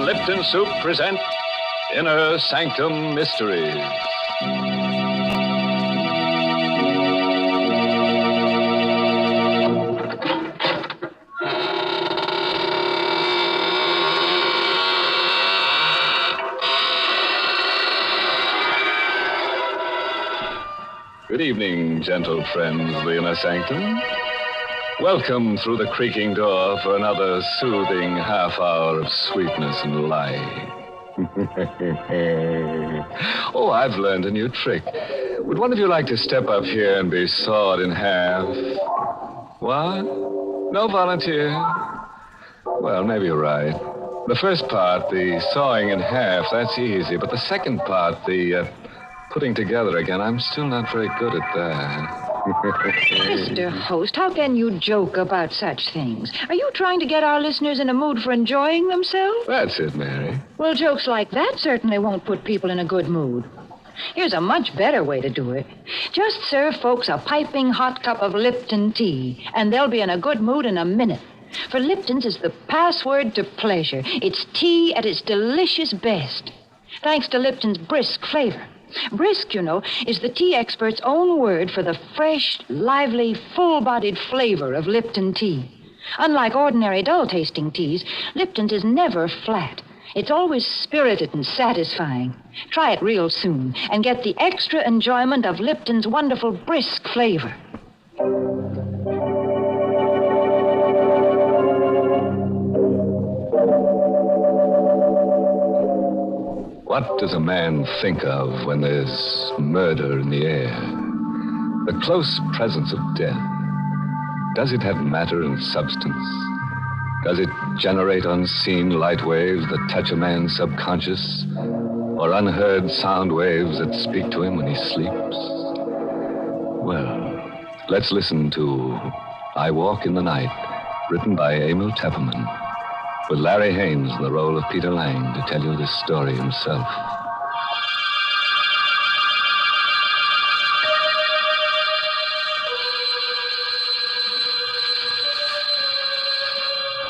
and Lipton Soup present Inner Sanctum Mysteries. Good evening, gentle friends of the Inner Sanctum. Welcome through the creaking door for another soothing half hour of sweetness and light. Oh, I've learned a new trick. Would one of you like to step up here and be sawed in half? What? No volunteer? Well, maybe you're right. The first part, the sawing in half, that's easy. But the second part, the putting together again, I'm still not very good at that. Mr. Host, how can you joke about such things? Are you trying to get our listeners in a mood for enjoying themselves? That's it, Mary. Well, jokes like that certainly won't put people in a good mood. Here's a much better way to do it. Just serve folks a piping hot cup of Lipton tea, and they'll be in a good mood in a minute. For Lipton's is the password to pleasure. It's tea at its delicious best, thanks to Lipton's brisk flavor. Brisk, you know, is the tea expert's own word for the fresh, lively, full-bodied flavor of Lipton tea. Unlike ordinary dull-tasting teas, Lipton's is never flat. It's always spirited and satisfying. Try it real soon and get the extra enjoyment of Lipton's wonderful brisk flavor. What does a man think of when there's murder in the air? The close presence of death. Does it have matter and substance? Does it generate unseen light waves that touch a man's subconscious? Or unheard sound waves that speak to him when he sleeps? Well, let's listen to I Walk in the Night, written by Emil Tepperman, with Larry Haynes in the role of Peter Lang to tell you this story himself.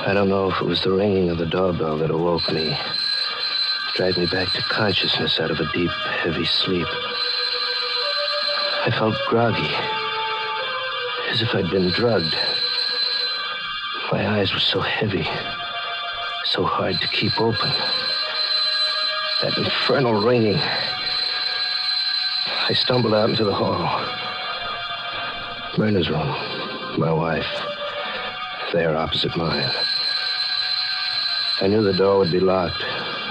I don't know if it was the ringing of the doorbell that awoke me, dragged me back to consciousness out of a deep, heavy sleep. I felt groggy, as if I'd been drugged. My eyes were so heavy, so hard to keep open. That infernal ringing. I stumbled out into the hall. Myrna's room, my wife, there opposite mine. I knew the door would be locked.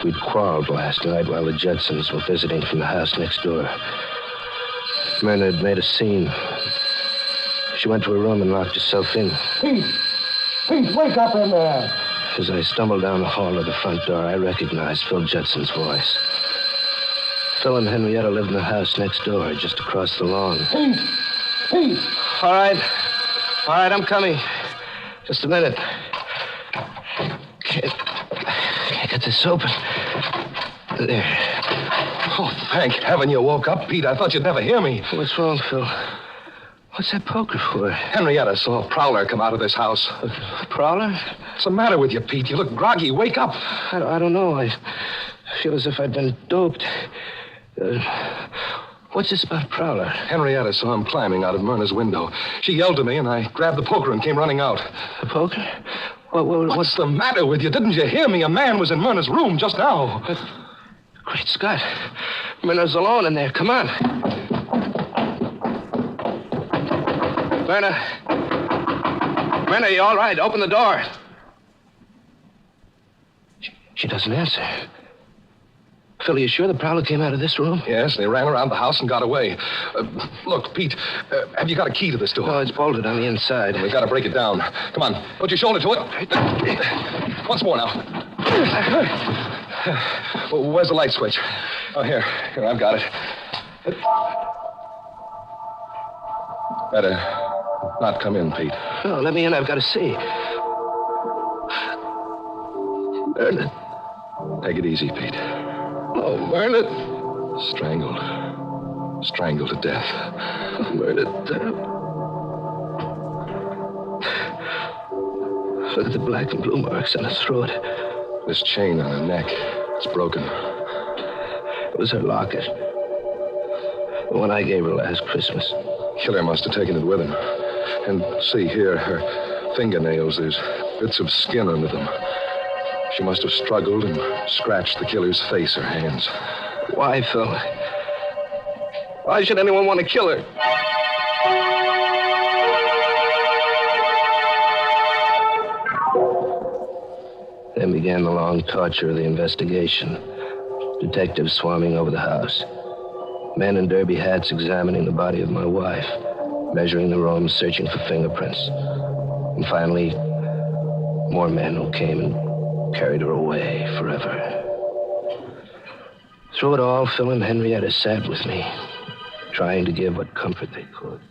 We'd quarreled last night while the Judsons were visiting from the house next door. Myrna had made a scene. She went to her room and locked herself in. Pete, wake up in there. As I stumbled down the hall to the front door, I recognized Phil Judson's voice. Phil and Henrietta lived in the house next door, just across the lawn. Pete! All right, I'm coming. Just a minute. Can't get this open. There. Oh, thank heaven you woke up, Pete. I thought you'd never hear me. What's wrong, Phil? What's that poker for? Henrietta saw a prowler come out of this house. A prowler? What's the matter with you, Pete? You look groggy. Wake up. I don't know. I feel as if I'd been doped. What's this about prowler? Henrietta saw him climbing out of Myrna's window. She yelled to me, and I grabbed the poker and came running out. The poker? What's the matter with you? Didn't you hear me? A man was in Myrna's room just now. Great Scott. Myrna's alone in there. Come on. Myrna, you all right? Open the door. She doesn't answer. Phil, are you sure the prowler came out of this room? Yes, they ran around the house and got away. Look, Pete, have you got a key to this door? No, it's bolted on the inside. We've got to break it down. Come on, put your shoulder to it. Once more now. Well, where's the light switch? Oh, here, I've got it. Better not come in, Pete. No, let me in. I've got to see. Myrna. Take it easy, Pete. Oh, Myrna. Strangled to death. Myrna. Look at the black and blue marks on her throat. This chain on her neck, it's broken. It was her locket. The one I gave her last Christmas. Killer must have taken it with him. And see here, her fingernails, there's bits of skin under them. She must have struggled and scratched the killer's face or hands. Why, Phil? Why should anyone want to kill her? Then began the long torture of the investigation. Detectives swarming over the house. Men in derby hats examining the body of my wife. Measuring the room, searching for fingerprints. And finally, more men who came and carried her away forever. Through it all, Phil and Henrietta sat with me, trying to give what comfort they could.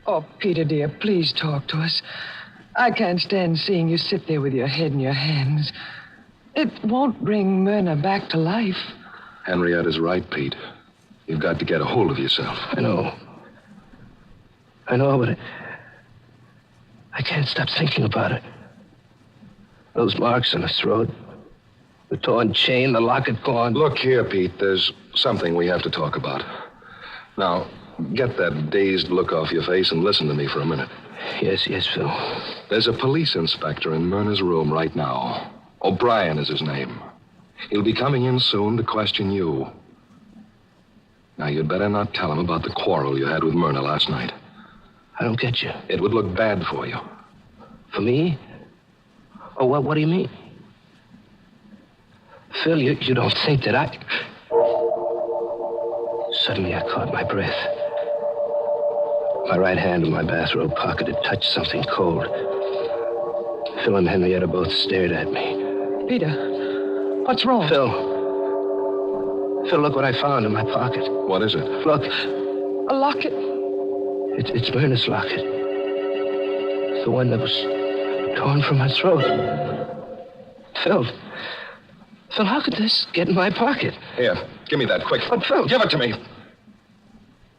Oh, Peter, dear, please talk to us. I can't stand seeing you sit there with your head in your hands. It won't bring Myrna back to life. Henrietta's right, Pete. You've got to get a hold of yourself. I know, but I can't stop thinking about it. Those marks on her throat, the torn chain, the locket gone. Look here, Pete. There's something we have to talk about. Now, get that dazed look off your face and listen to me for a minute. Yes, Phil. There's a police inspector in Myrna's room right now. O'Brien is his name. He'll be coming in soon to question you. Now, you'd better not tell him about the quarrel you had with Myrna last night. I don't get you. It would look bad for you. For me? Oh, what do you mean? Phil, you don't think that I... Suddenly, I caught my breath. My right hand in my bathrobe pocket had touched something cold. Phil and Henrietta both stared at me. Peter, what's wrong? Phil, look what I found in my pocket. What is it? Look. A locket? It's Myrna's locket. The one that was torn from her throat. Phil, how could this get in my pocket? Here, give me that, quick. But, Phil... Give it to me.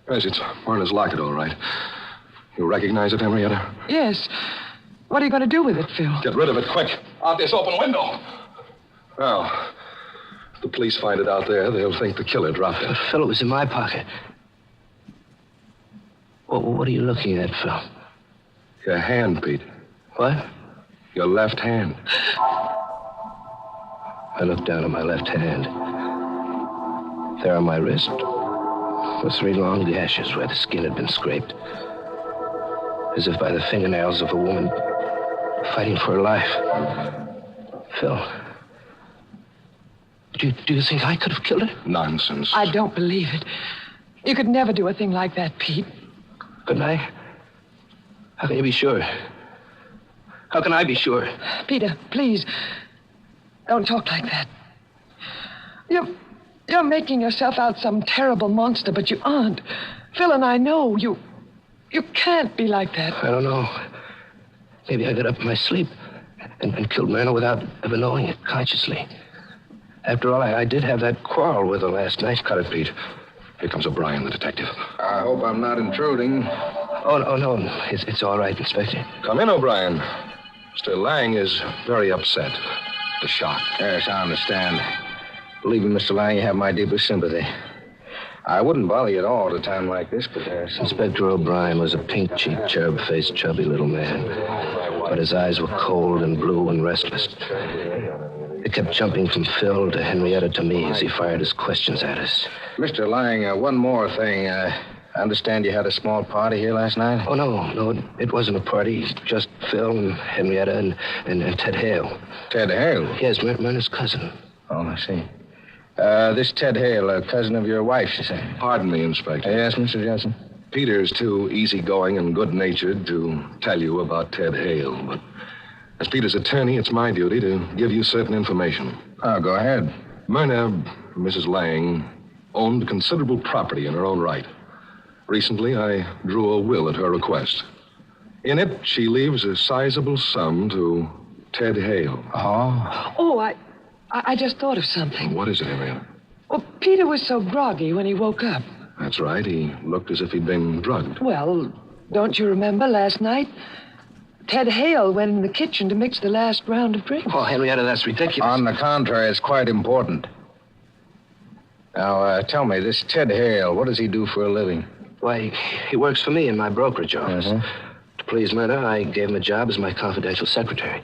Yes, it's Myrna's locket, all right. You recognize it, Henrietta? Yes. What are you going to do with it, Phil? Get rid of it, quick. Out this open window. Now, if the police find it out there, they'll think the killer dropped it. But, Phil, it was in my pocket. What are you looking at, Phil? Your hand, Pete. What? Your left hand. I looked down at my left hand. There on my wrist were 3 long gashes where the skin had been scraped. As if by the fingernails of a woman fighting for her life. Phil, do you think I could have killed her? Nonsense. I don't believe it. You could never do a thing like that, Pete. Couldn't I? How can you be sure? How can I be sure? Peter, please, don't talk like that. You're making yourself out some terrible monster, but you aren't. Phil and I know you can't be like that. I don't know. Maybe I got up in my sleep and killed Myrna without ever knowing it consciously. After all, I did have that quarrel with her last night. Cut it, Pete. Here comes O'Brien, the detective. I hope I'm not intruding. Oh, no. It's all right, Inspector. Come in, O'Brien. Mr. Lang is very upset. The shock. Yes, I understand. Believe me, Mr. Lang, you have my deepest sympathy. I wouldn't bother you at all at a time like this, but there's... Inspector O'Brien was a pink-cheeked, cherub-faced, chubby little man. But his eyes were cold and blue and restless. They kept jumping from Phil to Henrietta to me as he fired his questions at us. Mr. Lang, one more thing. I understand you had a small party here last night? Oh, no, it wasn't a party. Just Phil and Henrietta and Ted Hale. Ted Hale? Yes, Myrna's cousin. Oh, I see. This Ted Hale, a cousin of your wife's, you say? Pardon me, Inspector. Yes, Mr. Jensen? Peter's too easygoing and good-natured to tell you about Ted Hale, but as Peter's attorney, it's my duty to give you certain information. Oh, go ahead. Myrna, Mrs. Lang, owned considerable property in her own right. Recently, I drew a will at her request. In it, she leaves a sizable sum to Ted Hale. Oh, I just thought of something. What is it, Henrietta? Well, Peter was so groggy when he woke up. That's right. He looked as if he'd been drugged. Well, don't you remember last night? Ted Hale went in the kitchen to mix the last round of drinks. Oh, Henrietta, that's ridiculous. On the contrary, it's quite important. Now, tell me, this Ted Hale, what does he do for a living? Why, he works for me in my brokerage office. To please Myrna, I gave him a job as my confidential secretary.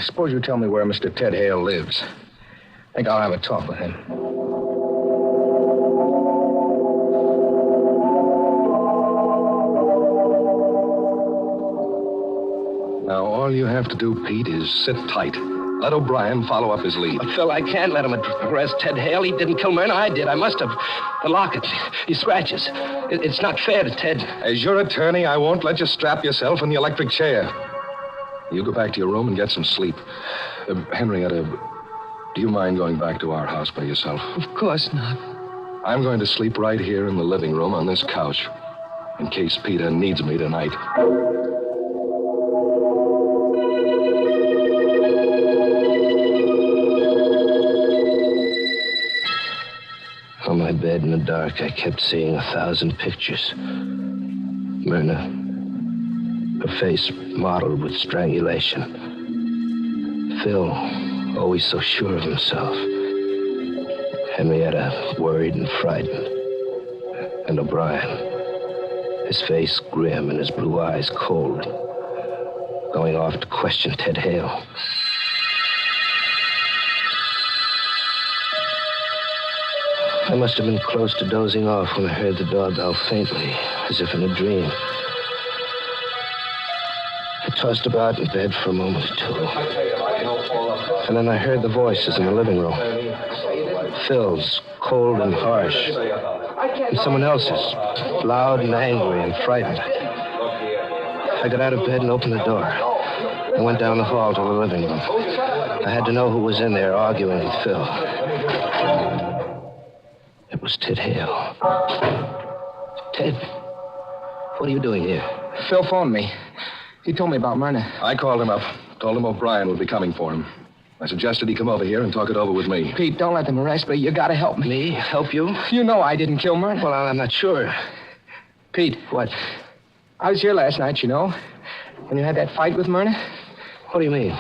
Suppose you tell me where Mr. Ted Hale lives. I think I'll have a talk with him. Now, all you have to do, Pete, is sit tight. Let O'Brien follow up his lead. But, Phil, I can't let him arrest Ted Hale. He didn't kill Myrna. I did. I must have. The locket. These scratches. It's not fair to Ted. As your attorney, I won't let you strap yourself in the electric chair. You go back to your room and get some sleep. Henrietta, do you mind going back to our house by yourself? Of course not. I'm going to sleep right here in the living room on this couch, in case Peter needs me tonight. On my bed in the dark, I kept seeing 1,000 pictures. Myrna, her face mottled with strangulation. Phil, always so sure of himself. Henrietta, worried and frightened. And O'Brien, his face grim and his blue eyes cold, going off to question Ted Hale. I must have been close to dozing off when I heard the doorbell faintly, as if in a dream. I tossed about in bed for a moment or two. And then I heard the voices in the living room. Phil's, cold and harsh. And someone else's, loud and angry and frightened. I got out of bed and opened the door. I went down the hall to the living room. I had to know who was in there arguing with Phil. It was Ted Hale. Ted, what are you doing here? Phil phoned me. He told me about Myrna. I called him up. Told him O'Brien would be coming for him. I suggested he come over here and talk it over with me. Pete, don't let them arrest me. You gotta help me. Me? Help you? You know I didn't kill Myrna. Well, I'm not sure. Pete. What? I was here last night, you know, when you had that fight with Myrna. What do you mean?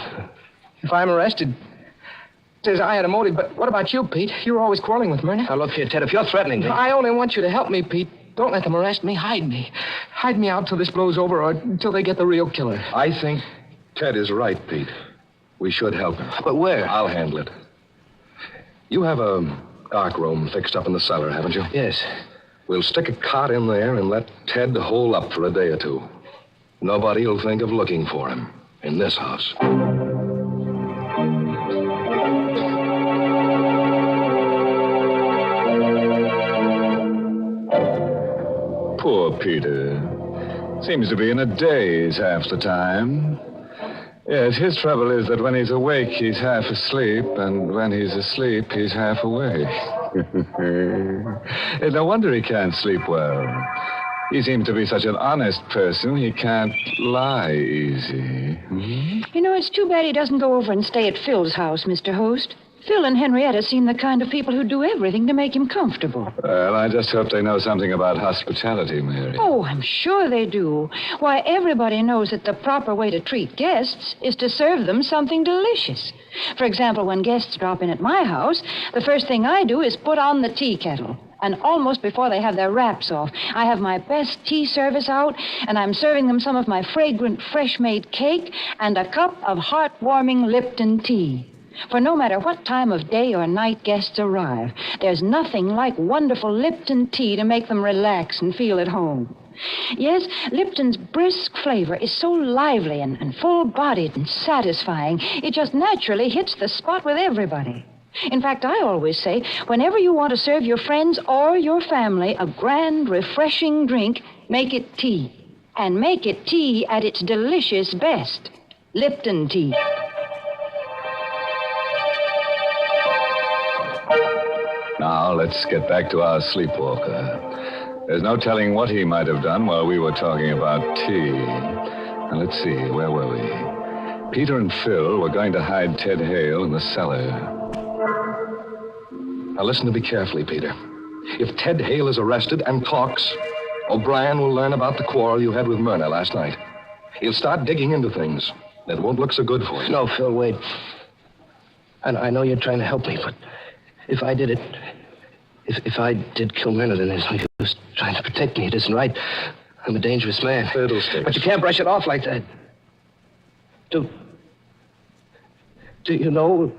If I'm arrested, it says I had a motive, but what about you, Pete? You were always quarreling with Myrna. Now, look here, Ted, if you're threatening me... I only want you to help me, Pete. Don't let them arrest me. Hide me. Hide me out till this blows over or until they get the real killer. I think Ted is right, Pete. We should help him. But where? I'll handle it. You have a dark room fixed up in the cellar, haven't you? Yes. We'll stick a cot in there and let Ted hole up for a day or two. Nobody will think of looking for him in this house. Poor Peter. Seems to be in a daze half the time. Yes, his trouble is that when he's awake, he's half asleep, and when he's asleep, he's half awake. It's no wonder he can't sleep well. He seems to be such an honest person, he can't lie easy. You know, it's too bad he doesn't go over and stay at Phil's house, Mr. Host. Phil and Henrietta seem the kind of people who do everything to make him comfortable. Well, I just hope they know something about hospitality, Mary. Oh, I'm sure they do. Why, everybody knows that the proper way to treat guests is to serve them something delicious. For example, when guests drop in at my house, the first thing I do is put on the tea kettle. And almost before they have their wraps off, I have my best tea service out, and I'm serving them some of my fragrant, fresh-made cake and a cup of heartwarming Lipton tea. For no matter what time of day or night guests arrive, there's nothing like wonderful Lipton tea to make them relax and feel at home. Yes, Lipton's brisk flavor is so lively and full-bodied and satisfying, it just naturally hits the spot with everybody. In fact, I always say, whenever you want to serve your friends or your family a grand, refreshing drink, make it tea. And make it tea at its delicious best. Lipton tea. Now, let's get back to our sleepwalker. There's no telling what he might have done while we were talking about tea. Now, let's see, where were we? Peter and Phil were going to hide Ted Hale in the cellar. Now, listen to me carefully, Peter. If Ted Hale is arrested and talks, O'Brien will learn about the quarrel you had with Myrna last night. He'll start digging into things that won't look so good for you. No, Phil, wait. I know you're trying to help me, but if I did it... If I did kill Myrna, then there's no use trying to protect me. It isn't right. I'm a dangerous man. Fiddlesticks. But you can't brush it off like that. Do you know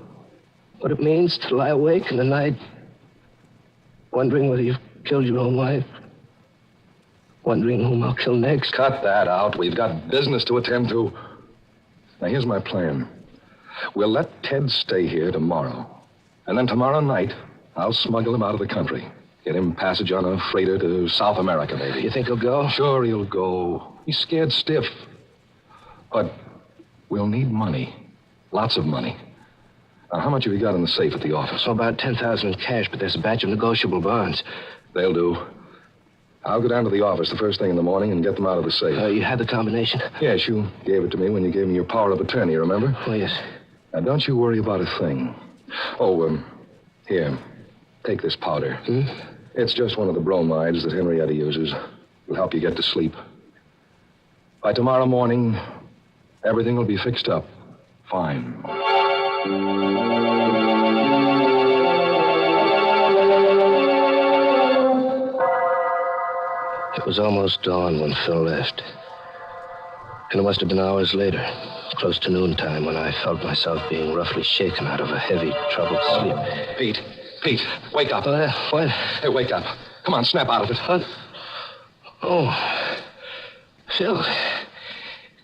what it means to lie awake in the night, wondering whether you've killed your own wife? Wondering whom I'll kill next? Cut that out. We've got business to attend to. Now, here's my plan. We'll let Ted stay here tomorrow. And then tomorrow night, I'll smuggle him out of the country. Get him passage on a freighter to South America, maybe. You think he'll go? Sure, he'll go. He's scared stiff. But we'll need money. Lots of money. Now, how much have you got in the safe at the office? Oh, about 10,000 in cash, but there's a batch of negotiable bonds. They'll do. I'll go down to the office the first thing in the morning and get them out of the safe. You had the combination? Yes, you gave it to me when you gave me your power of attorney, remember? Oh, yes. Now, don't you worry about a thing. Oh, here. Take this powder. Hmm? It's just one of the bromides that Henrietta uses. It'll help you get to sleep. By tomorrow morning, everything will be fixed up. Fine. It was almost dawn when Phil left. And it must have been hours later, close to noontime, when I felt myself being roughly shaken out of a heavy, troubled sleep. Pete, wake up. What? Hey, wake up. Come on, snap out of it. What? Oh, Phil.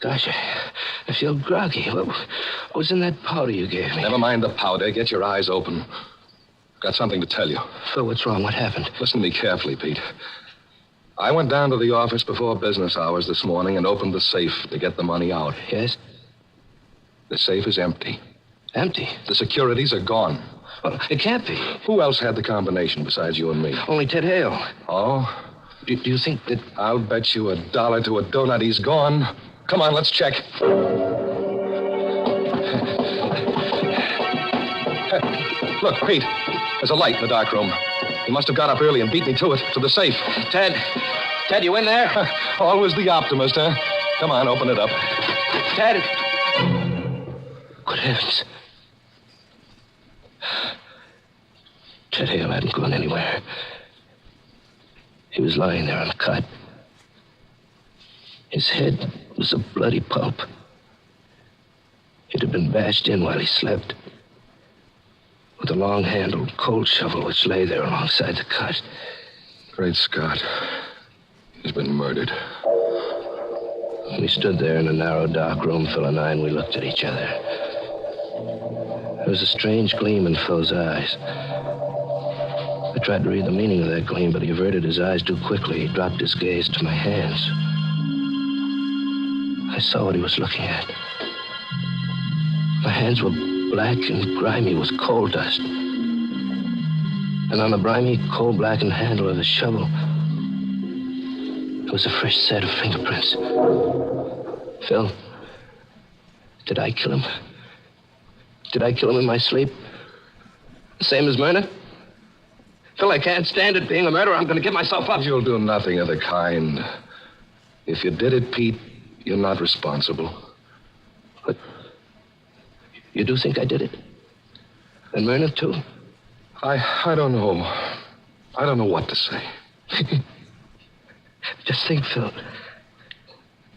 Gosh, I feel groggy. What was in that powder you gave me? Never mind the powder. Get your eyes open. Got something to tell you. Phil, what's wrong? What happened? Listen to me carefully, Pete. I went down to the office before business hours this morning and opened the safe to get the money out. Yes? The safe is empty. Empty? The securities are gone. Well, it can't be. Who else had the combination besides you and me? Only Ted Hale. Oh? Do you think that... I'll bet you $1 to a donut he's gone. Come on, let's check. Look, Pete, there's a light in the dark room. He must have got up early and beat me to it, to the safe. Ted, you in there? Always the optimist, huh? Come on, open it up. Ted. Good heavens. Ted Hale hadn't gone anywhere. He was lying there uncut. His head was a bloody pulp. It had been bashed in while he slept with a long-handled cold shovel which lay there alongside the cut. Great Scott. He's been murdered. We stood there in a narrow, dark room, Phil and I, and we looked at each other. There was a strange gleam in Phil's eyes. I tried to read the meaning of that gleam, but he averted his eyes too quickly. He dropped his gaze to my hands. I saw what he was looking at. My hands were black and grimy with coal dust. And on the grimy, coal-blackened handle of the shovel, there was a fresh set of fingerprints. Phil, did I kill him? Did I kill him in my sleep? The same as Myrna? Phil, I can't stand it being a murderer. I'm going to give myself up. You'll do nothing of the kind. If you did it, Pete, you're not responsible. But you do think I did it? And Myrna, too? I don't know. I don't know what to say. Just think, Phil.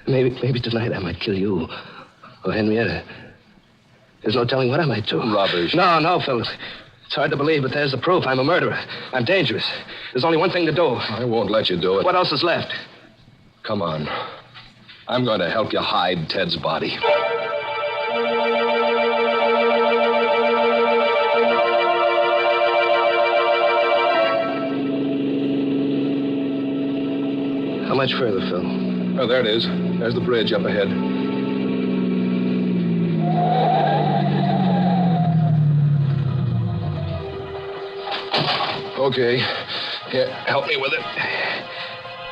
Maybe tonight I might kill you. Or Henrietta. There's no telling what I might do. Rubbish. No, Phil. It's hard to believe, but there's the proof. I'm a murderer. I'm dangerous. There's only one thing to do. I won't let you do it. What else is left? Come on. I'm going to help you hide Ted's body. How much further, Phil? Oh, there it is. There's the bridge up ahead. Okay. Here, help me with it.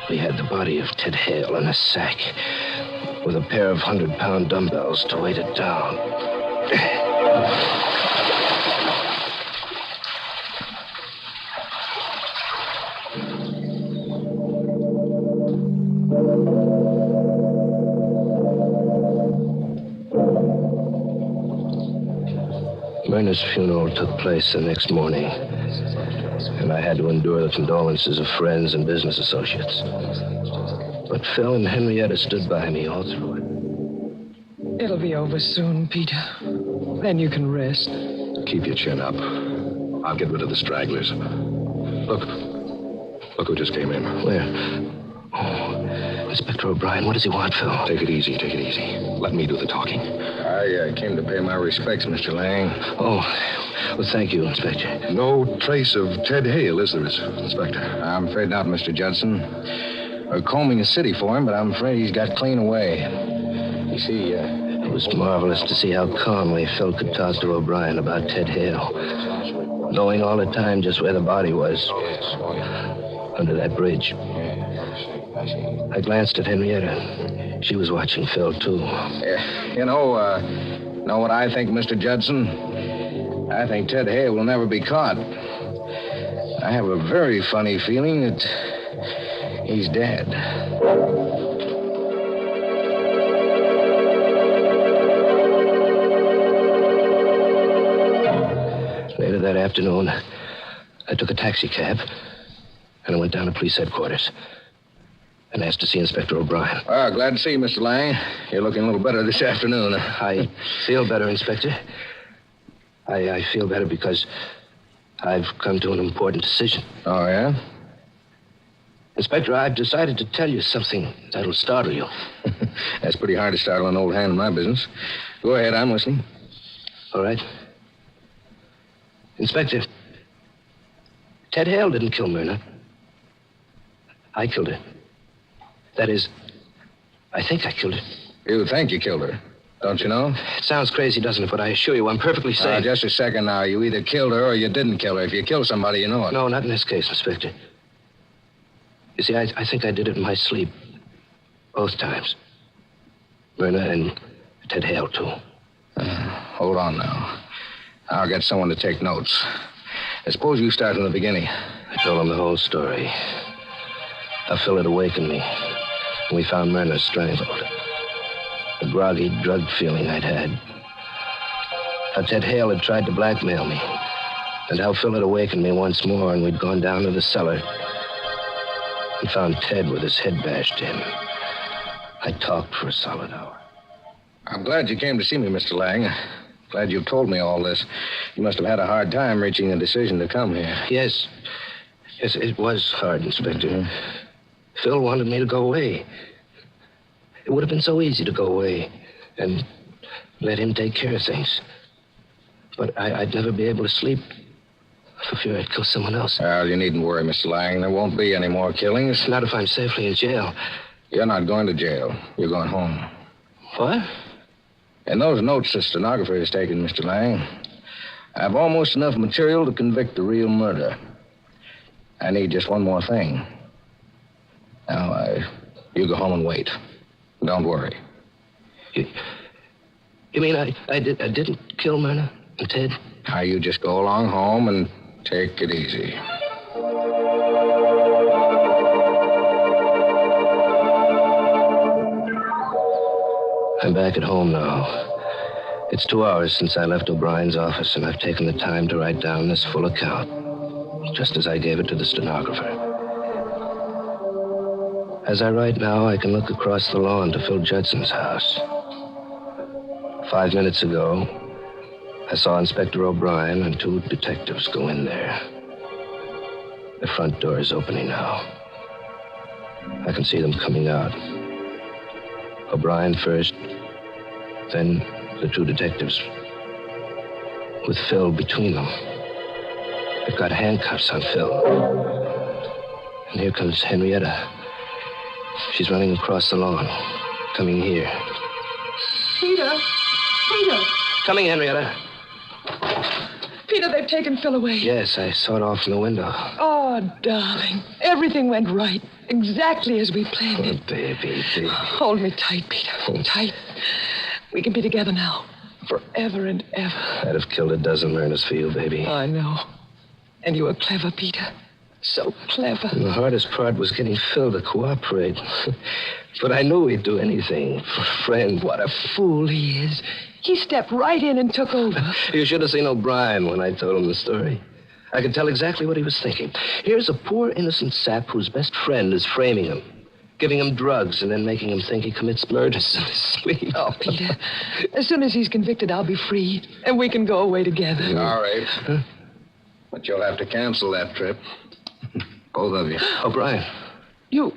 We had the body of Ted Hale in a sack with a pair of 100-pound dumbbells to weight it down. Myrna's funeral took place the next morning, and I had to endure the condolences of friends and business associates. But Phil and Henrietta stood by me all through it. It'll be over soon, Peter. Then you can rest. Keep your chin up. I'll get rid of the stragglers. Look who just came in. Where? Oh, Inspector O'Brien. What does he want, Phil? Take it easy. Let me do the talking. I came to pay my respects, Mr. Lang. Oh, well, thank you, Inspector. No trace of Ted Hale, is there, Inspector? I'm afraid not, Mr. Judson. We're combing the city for him, but I'm afraid he's got clean away. You see, It was marvelous to see how calmly Phil could talk to O'Brien about Ted Hale, knowing all the time just where the body was, under that bridge. I glanced at Henrietta. She was watching Phil, too. know what I think, Mr. Judson? I think Ted Hale will never be caught. I have a very funny feeling that he's dead. Later that afternoon, I took a taxi cab, and I went down to police headquarters and asked to see Inspector O'Brien. Glad to see you, Mr. Lang. You're looking a little better this afternoon. I feel better, Inspector. I feel better because I've come to an important decision. Oh, yeah? Inspector, I've decided to tell you something that'll startle you. That's pretty hard to startle an old hand in my business. Go ahead, I'm listening. All right. Inspector, Ted Hale didn't kill Myrna. I killed her. That is, I think I killed her. You think you killed her, don't you know? It sounds crazy, doesn't it? But I assure you, I'm perfectly safe. Just a second now. You either killed her or you didn't kill her. If you kill somebody, you know it. No, not in this case, Inspector. You see, I think I did it in my sleep. Both times. Myrna and Ted Hale, too. Hold on now. I'll get someone to take notes. I suppose you start from the beginning. I told him the whole story. How Phil had awakened me when we found Myrna strangled. The groggy drug feeling I'd had. How Ted Hale had tried to blackmail me. And how Phil had awakened me once more and we'd gone down to the cellar and found Ted with his head bashed in. I talked for a solid hour. I'm glad you came to see me, Mr. Lang. Glad you told me all this. You must have had a hard time reaching a decision to come here. Yes, it was hard, Inspector. Phil wanted me to go away. It would have been so easy to go away and let him take care of things. But I'd never be able to sleep for fear I'd kill someone else. Well, you needn't worry, Mr. Lang. There won't be any more killings. Not if I'm safely in jail. You're not going to jail. You're going home. What? In those notes the stenographer has taken, Mr. Lang, I have almost enough material to convict the real murder. I need just one more thing. Now, you go home and wait. Don't worry. You mean I didn't kill Myrna and Ted? Now, you just go along home and take it easy. I'm back at home now. It's 2 hours since I left O'Brien's office, and I've taken the time to write down this full account, just as I gave it to the stenographer. As I write now, I can look across the lawn to Phil Judson's house. 5 minutes ago, I saw Inspector O'Brien and 2 detectives go in there. The front door is opening now. I can see them coming out. O'Brien first, then the 2 detectives, with Phil between them. They've got handcuffs on Phil. And here comes Henrietta. She's running across the lawn, coming here. Peter! Coming, Henrietta. Peter, they've taken Phil away. Yes, I saw it off from the window. Oh, darling. Everything went right. Exactly as we planned it. Oh, baby. Hold me tight, Peter. Tight. We can be together now. Forever and ever. I'd have killed a dozen Myrnas for you, baby. I know. And you were clever, Peter. So clever. And the hardest part was getting Phil to cooperate. But I knew he'd do anything for a friend. What a fool he is. He stepped right in and took over. You should have seen O'Brien when I told him the story. I could tell exactly what he was thinking. Here's a poor innocent sap whose best friend is framing him, giving him drugs and then making him think he commits murder in his sleep. Oh, Peter, as soon as he's convicted, I'll be free, and we can go away together. All right. Huh? But you'll have to cancel that trip. Both of you. O'Brien. You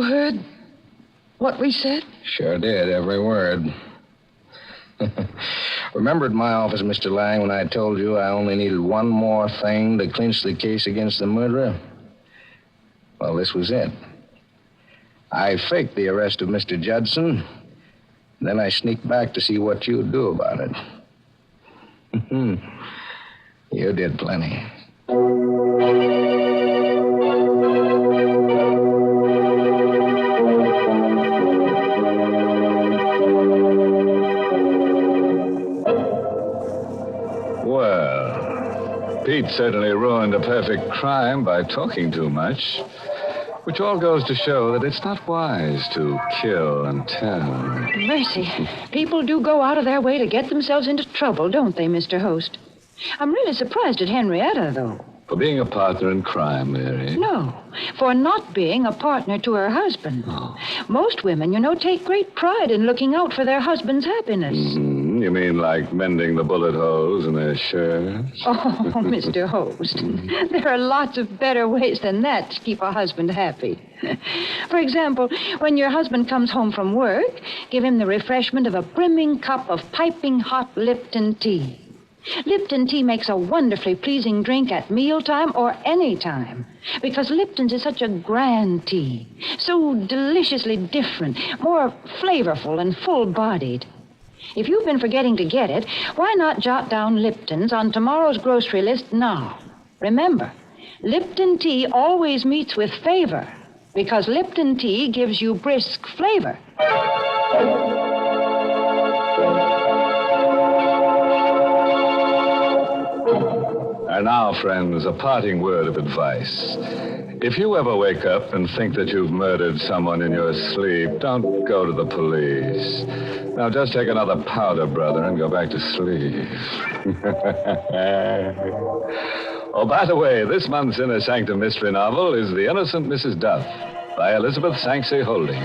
heard what we said? Sure did, every word. Remember at my office, Mr. Lang, when I told you I only needed one more thing to clinch the case against the murderer? Well, this was it. I faked the arrest of Mr. Judson, then I sneaked back to see what you'd do about it. You did plenty. Well, Pete certainly ruined a perfect crime by talking too much, which all goes to show that it's not wise to kill and tell. Mercy. People do go out of their way to get themselves into trouble, don't they, Mr. Host? I'm really surprised at Henrietta, though. For being a partner in crime, Mary. No, for not being a partner to her husband. Oh. Most women, take great pride in looking out for their husband's happiness. You mean like mending the bullet holes in their shirts? Oh, Mr. Host, there are lots of better ways than that to keep a husband happy. For example, when your husband comes home from work, give him the refreshment of a brimming cup of piping hot Lipton tea. Lipton tea makes a wonderfully pleasing drink at mealtime or any time, because Lipton's is such a grand tea, so deliciously different, more flavorful and full-bodied. If you've been forgetting to get it, why not jot down Lipton's on tomorrow's grocery list now? Remember, Lipton tea always meets with favor, because Lipton tea gives you brisk flavor. And now, friends, a parting word of advice. If you ever wake up and think that you've murdered someone in your sleep, don't go to the police. Now, just take another powder, brother, and go back to sleep. Oh, by the way, this month's Inner Sanctum Mystery novel is The Innocent Mrs. Duff by Elizabeth Sanksey Holding.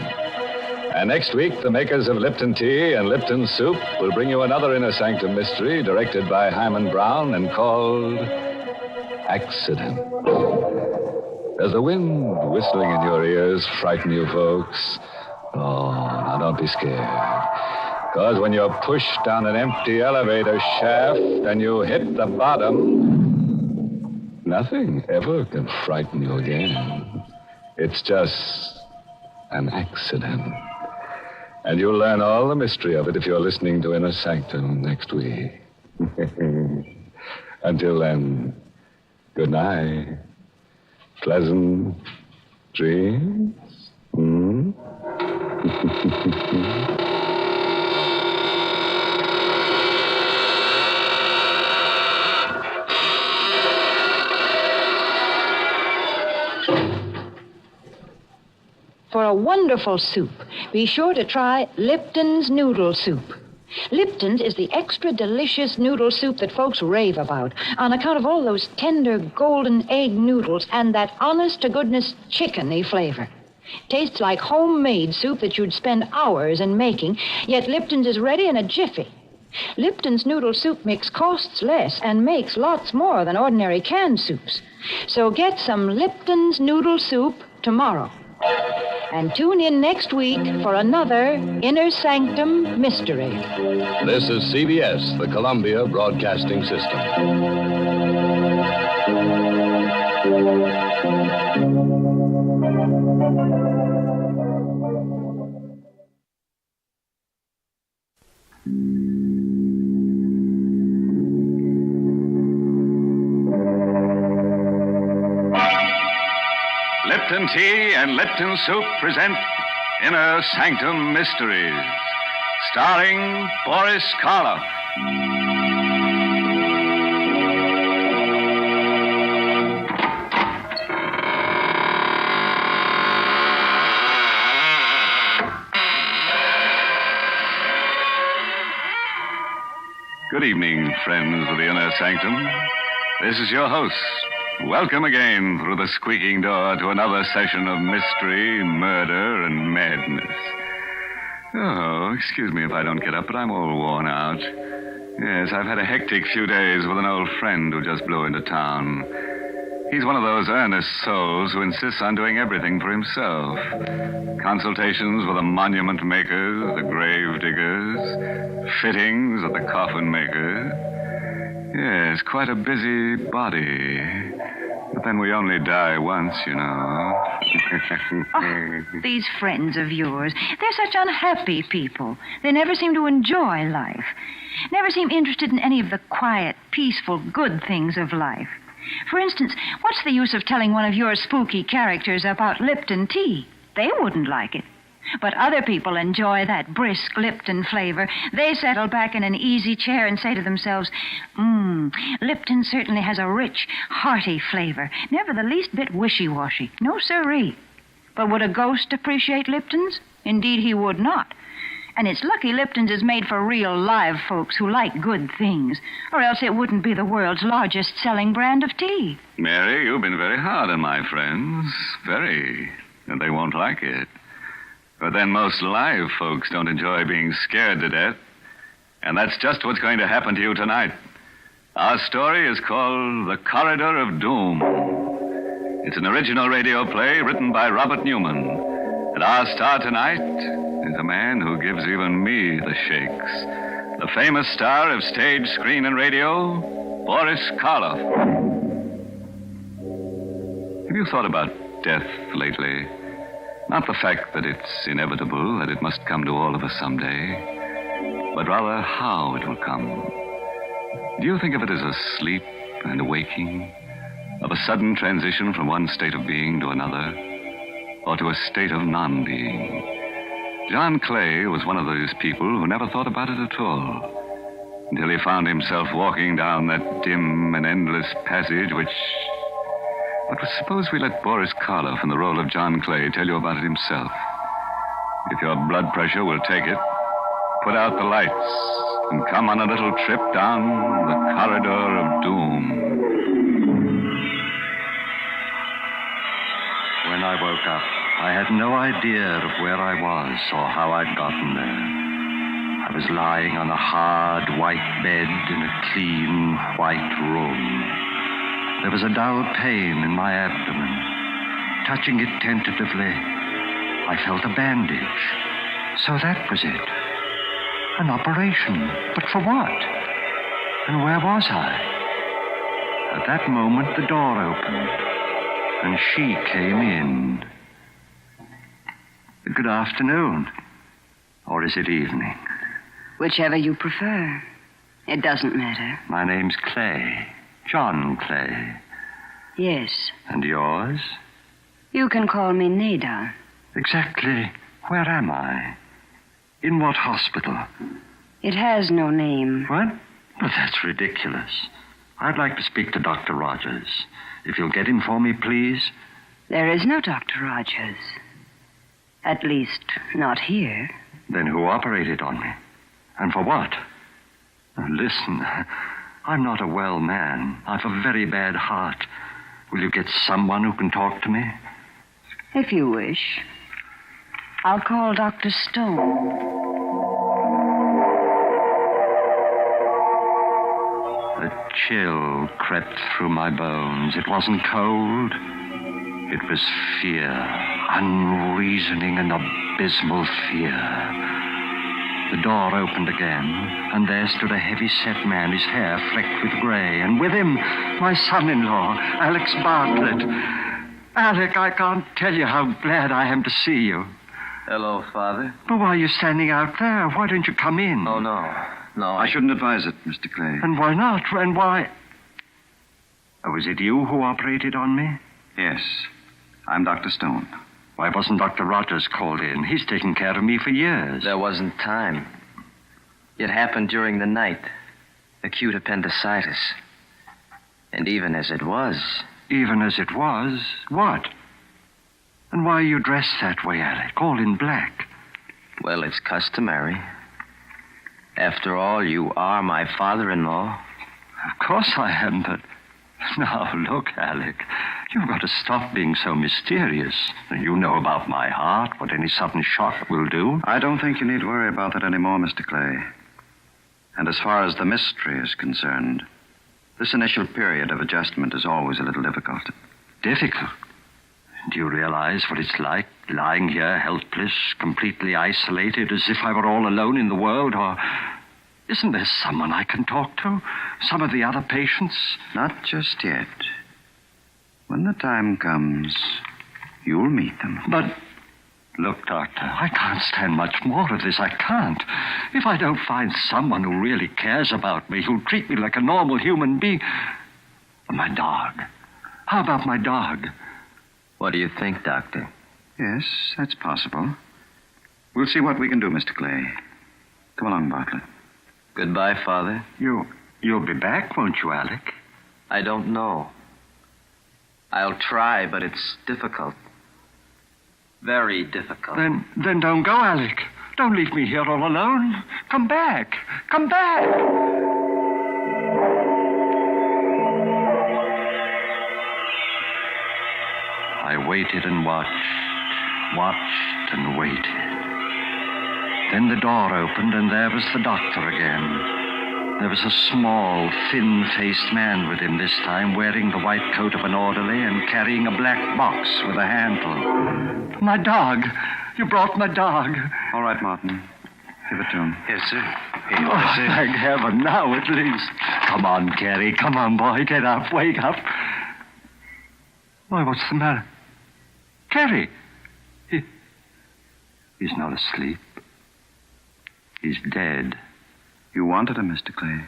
And next week, the makers of Lipton Tea and Lipton Soup will bring you another Inner Sanctum Mystery directed by Hyman Brown and called Accident. Does the wind whistling in your ears frighten you, folks? Oh, now don't be scared. Because when you're pushed down an empty elevator shaft and you hit the bottom, nothing ever can frighten you again. It's just an accident. And you'll learn all the mystery of it if you're listening to Inner Sanctum next week. Until then, good night. Pleasant dreams. For a wonderful soup, be sure to try Lipton's Noodle Soup. Lipton's is the extra delicious noodle soup that folks rave about on account of all those tender golden egg noodles and that honest-to-goodness chicken-y flavor. Tastes like homemade soup that you'd spend hours in making, yet Lipton's is ready in a jiffy. Lipton's noodle soup mix costs less and makes lots more than ordinary canned soups. So get some Lipton's Noodle Soup tomorrow. And tune in next week for another Inner Sanctum Mystery. This is CBS, the Columbia Broadcasting System. Lipton Tea and Lipton Soup present Inner Sanctum Mysteries, starring Boris Karloff. friends of the Inner Sanctum. This is your host. Welcome again through the squeaking door to another session of mystery, murder, and madness. Oh, excuse me if I don't get up, but I'm all worn out. Yes, I've had a hectic few days with an old friend who just blew into town. He's one of those earnest souls who insists on doing everything for himself. Consultations with the monument makers, the grave diggers, fittings at the coffin makers. Yes, quite a busy body. But then we only die once, you know. Oh, these friends of yours, they're such unhappy people. They never seem to enjoy life. Never seem interested in any of the quiet, peaceful, good things of life. For instance, what's the use of telling one of your spooky characters about Lipton tea? They wouldn't like it. But other people enjoy that brisk Lipton flavor. They settle back in an easy chair and say to themselves, Lipton certainly has a rich, hearty flavor. Never the least bit wishy-washy. No siree. But would a ghost appreciate Lipton's? Indeed, he would not. And it's lucky Lipton's is made for real live folks who like good things, or else it wouldn't be the world's largest selling brand of tea. Mary, you've been very hard on my friends. Very. And they won't like it. But then most live folks don't enjoy being scared to death. And that's just what's going to happen to you tonight. Our story is called The Corridor of Doom. It's an original radio play written by Robert Newman. And our star tonight is a man who gives even me the shakes. The famous star of stage, screen, and radio, Boris Karloff. Have you thought about death lately? Not the fact that it's inevitable, that it must come to all of us someday, but rather how it will come. Do you think of it as a sleep and a waking, of a sudden transition from one state of being to another, or to a state of non-being? John Clay was one of those people who never thought about it at all, until he found himself walking down that dim and endless passage which... But suppose we let Boris Karloff in the role of John Clay tell you about it himself. If your blood pressure will take it, put out the lights and come on a little trip down the corridor of doom. When I woke up, I had no idea of where I was or how I'd gotten there. I was lying on a hard, white bed in a clean, white room. There was a dull pain in my abdomen. Touching it tentatively, I felt a bandage. So that was it. An operation. But for what? And where was I? At that moment, the door opened, and she came in. Good afternoon. Or is it evening? Whichever you prefer. It doesn't matter. My name's Clay. John Clay. Yes. And yours? You can call me Nada. Exactly where am I? In what hospital? It has no name. What? Well, that's ridiculous. I'd like to speak to Dr. Rogers. If you'll get him for me, please. There is no Dr. Rogers. At least, not here. Then who operated on me? And for what? Listen, I'm not a well man. I've a very bad heart. Will you get someone who can talk to me? If you wish. I'll call Dr. Stone. A chill crept through my bones. It wasn't cold. It was fear. Unreasoning and abysmal fear. The door opened again, and there stood a heavy-set man, his hair flecked with gray, and with him, my son-in-law, Alex Bartlett. Alec, I can't tell you how glad I am to see you. Hello, Father. But why are you standing out there? Why don't you come in? Oh, no. No, I shouldn't advise it, Mr. Clay. And why not? And why... Oh, was it you who operated on me? Yes. I'm Dr. Stone. Why wasn't Dr. Rogers called in? He's taken care of me for years. There wasn't time. It happened during the night. Acute appendicitis. And even as it was... Even as it was? What? And why are you dressed that way, Alec? All in black. Well, it's customary. After all, you are my father-in-law. Of course I am, but... Now, look, Alec. You've got to stop being so mysterious. You know about my heart, what any sudden shock will do. I don't think you need worry about that anymore, Mr. Clay. And as far as the mystery is concerned, this initial period of adjustment is always a little difficult. Difficult? Do you realize what it's like, lying here helpless, completely isolated, as if I were all alone in the world? Or isn't there someone I can talk to? Some of the other patients? Not just yet. When the time comes, you'll meet them. But, look, Doctor, I can't stand much more of this. I can't. If I don't find someone who really cares about me, who'll treat me like a normal human being... My dog. How about my dog? What do you think, Doctor? Yes, that's possible. We'll see what we can do, Mr. Clay. Come along, Bartlett. Goodbye, Father. You'll be back, won't you, Alec? I don't know. I'll try, but it's difficult. Very difficult. Then don't go, Alec. Don't leave me here all alone. Come back. Come back. I waited and watched and waited. Then the door opened, and there was the doctor again. There was a small, thin-faced man with him this time, wearing the white coat of an orderly and carrying a black box with a handle. My dog. You brought my dog. All right, Martin. Give it to him. Yes, sir. Here you are, sir. Thank heaven, now at least. Come on, Carrie. Come on, boy. Get up. Wake up. Why, what's the matter? Carrie. He's not asleep. He's dead. You wanted him, Mr. Clay.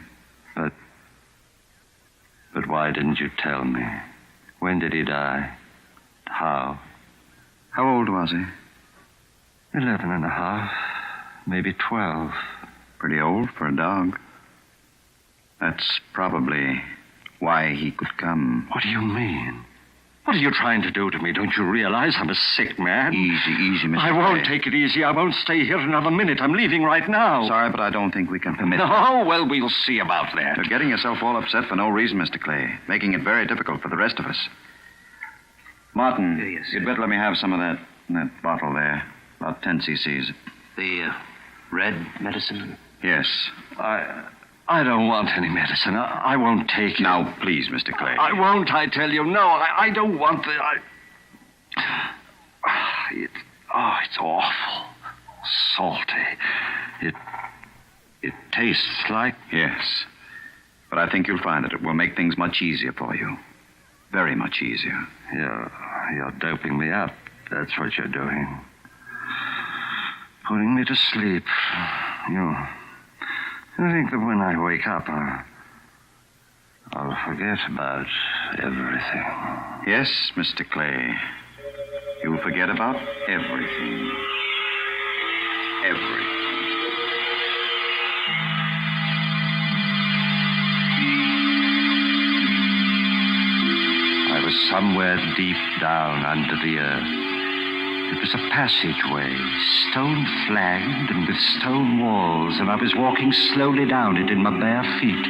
But why didn't you tell me? When did he die? How? How old was he? 11 and a half. Maybe 12. Pretty old for a dog. That's probably why he could come. What do you mean? What are you trying to do to me? Don't you realize I'm a sick man? Easy, Mr. I won't take it easy. I won't stay here another minute. I'm leaving right now. Sorry, but I don't think we can permit it. Oh, well, we'll see about that. You're getting yourself all upset for no reason, Mr. Clay, making it very difficult for the rest of us. Martin, Yes, sir. you'd better let me have some of that bottle there. About 10 cc's. The red medicine? Yes. I don't want any medicine. I won't take it. Now, please, Mr. Clay. I won't, I tell you. No, I don't want the... It's awful. Salty. It tastes like... Yes. But I think you'll find that it will make things much easier for you. Very much easier. You're doping me up. That's what you're doing. Putting me to sleep. You think that when I wake up, I'll forget about everything. Yes, Mr. Clay. You'll forget about everything. Everything. I was somewhere deep down under the earth. It was a passageway, stone-flagged and with stone walls, and I was walking slowly down it in my bare feet.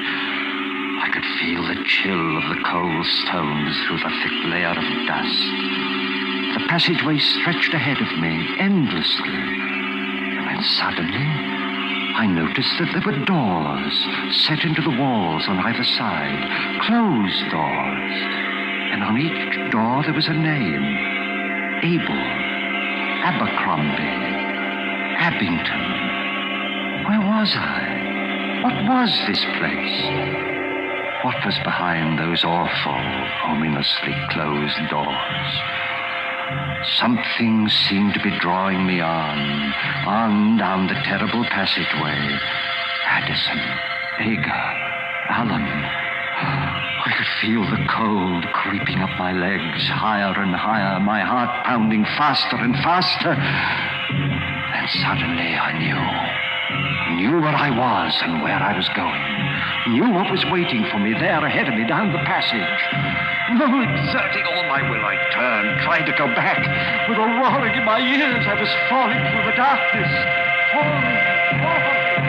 I could feel the chill of the cold stones through the thick layer of dust. The passageway stretched ahead of me, endlessly. And then suddenly, I noticed that there were doors set into the walls on either side, closed doors. And on each door there was a name. Abel. Abercrombie. Abington. Where was I? What was this place? What was behind those awful, ominously closed doors? Something seemed to be drawing me on down the terrible passageway. Addison, Agar, Allen. I could feel the cold creeping up my legs, higher and higher, my heart pounding faster and faster. And suddenly I knew where I was and where I was going. Knew what was waiting for me there ahead of me down the passage. Exerting all my will, I turned, trying to go back. With a roaring in my ears, I was falling through the darkness. Falling.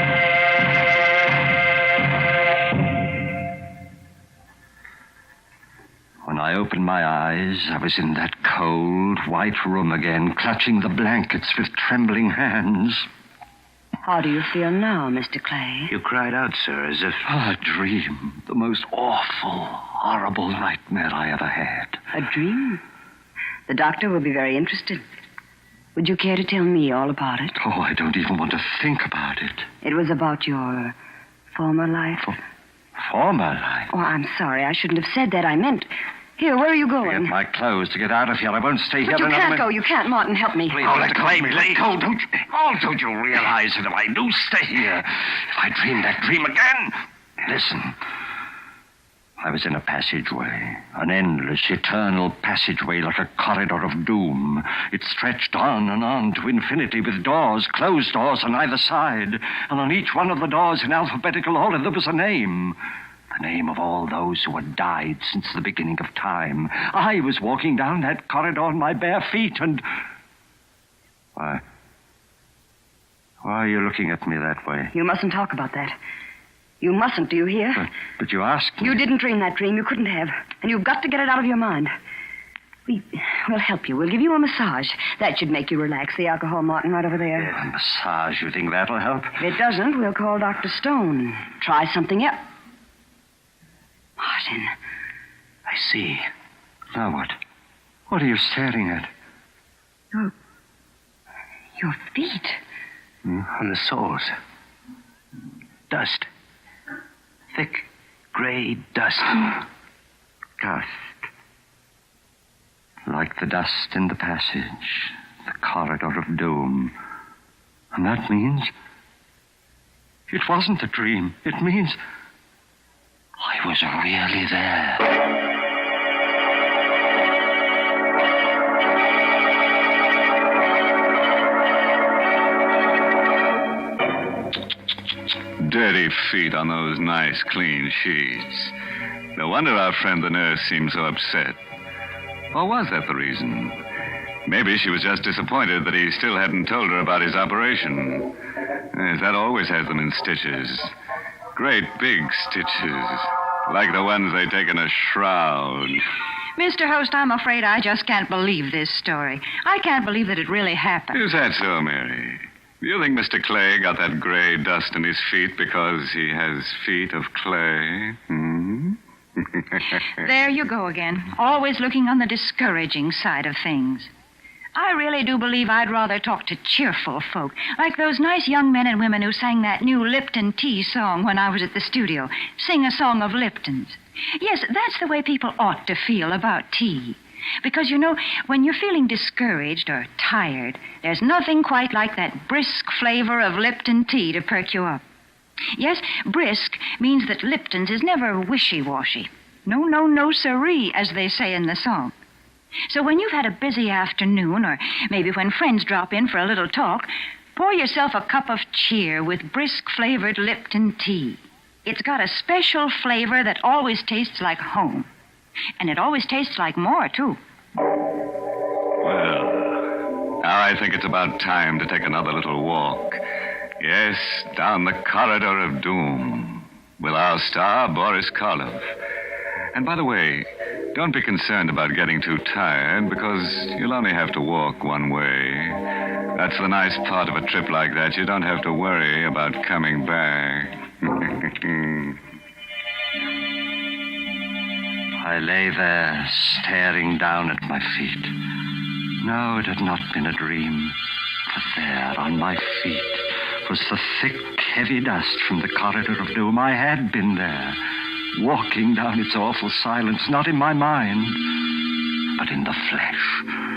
I opened my eyes. I was in that cold, white room again, clutching the blankets with trembling hands. How do you feel now, Mr. Clay? You cried out, sir, as if... A dream. The most awful, horrible nightmare I ever had. A dream? The doctor will be very interested. Would you care to tell me all about it? Oh, I don't even want to think about it. It was about your former life? Former life? Oh, I'm sorry. I shouldn't have said that. I meant... Here, where are you going? To get my clothes, to get out of here. I won't stay here But you another can't minute. go. You can't, Martin. Help me. Please, let go. Let go. Don't you realize that if I do stay here, if I dream that dream again... Listen. I was in a passageway, an endless, eternal passageway like a corridor of doom. It stretched on and on to infinity with doors, closed doors on either side. And on each one of the doors in alphabetical order there was a name. The name of all those who had died since the beginning of time. I was walking down that corridor on my bare feet and... Why are you looking at me that way? You mustn't talk about that. You mustn't, do you hear? But you asked me. You didn't dream that dream. You couldn't have. And you've got to get it out of your mind. We'll help you. We'll give you a massage. That should make you relax. The alcohol, Martin, right over there. A massage, you think that'll help? If it doesn't, we'll call Dr. Stone. Try something else. Martin. I see. Now what? What are you staring at? Your feet. On the soles. Dust. Thick, gray dust. Dust. Like the dust in the passage, the corridor of doom. And that means... It wasn't a dream. It means... I was really there. Dirty feet on those nice, clean sheets. No wonder our friend the nurse seemed so upset. Or was that the reason? Maybe she was just disappointed that he still hadn't told her about his operation. Yes, that always has them in stitches. Great big stitches. Like the ones they take in a shroud. Mr. Host, I'm afraid I just can't believe this story. I can't believe that it really happened. Is that so, Mary? Do you think Mr. Clay got that gray dust in his feet because he has feet of clay? Hmm? There you go again. Always looking on the discouraging side of things. I really do believe I'd rather talk to cheerful folk, like those nice young men and women who sang that new Lipton tea song when I was at the studio. Sing a song of Lipton's. Yes, that's the way people ought to feel about tea. Because, you know, when you're feeling discouraged or tired, there's nothing quite like that brisk flavor of Lipton tea to perk you up. Yes, brisk means that Lipton's is never wishy-washy. No, siree, as they say in the song. So when you've had a busy afternoon, or maybe when friends drop in for a little talk, pour yourself a cup of cheer with brisk-flavored Lipton tea. It's got a special flavor that always tastes like home. And it always tastes like more, too. Well, now I think it's about time to take another little walk. Yes, down the corridor of doom with our star, Boris Karloff. And by the way, don't be concerned about getting too tired, because you'll only have to walk one way. That's the nice part of a trip like that. You don't have to worry about coming back. I lay there, staring down at my feet. No, it had not been a dream. For there, on my feet, was the thick, heavy dust from the corridor of doom. I had been there, walking down its awful silence, not in my mind, but in the flesh.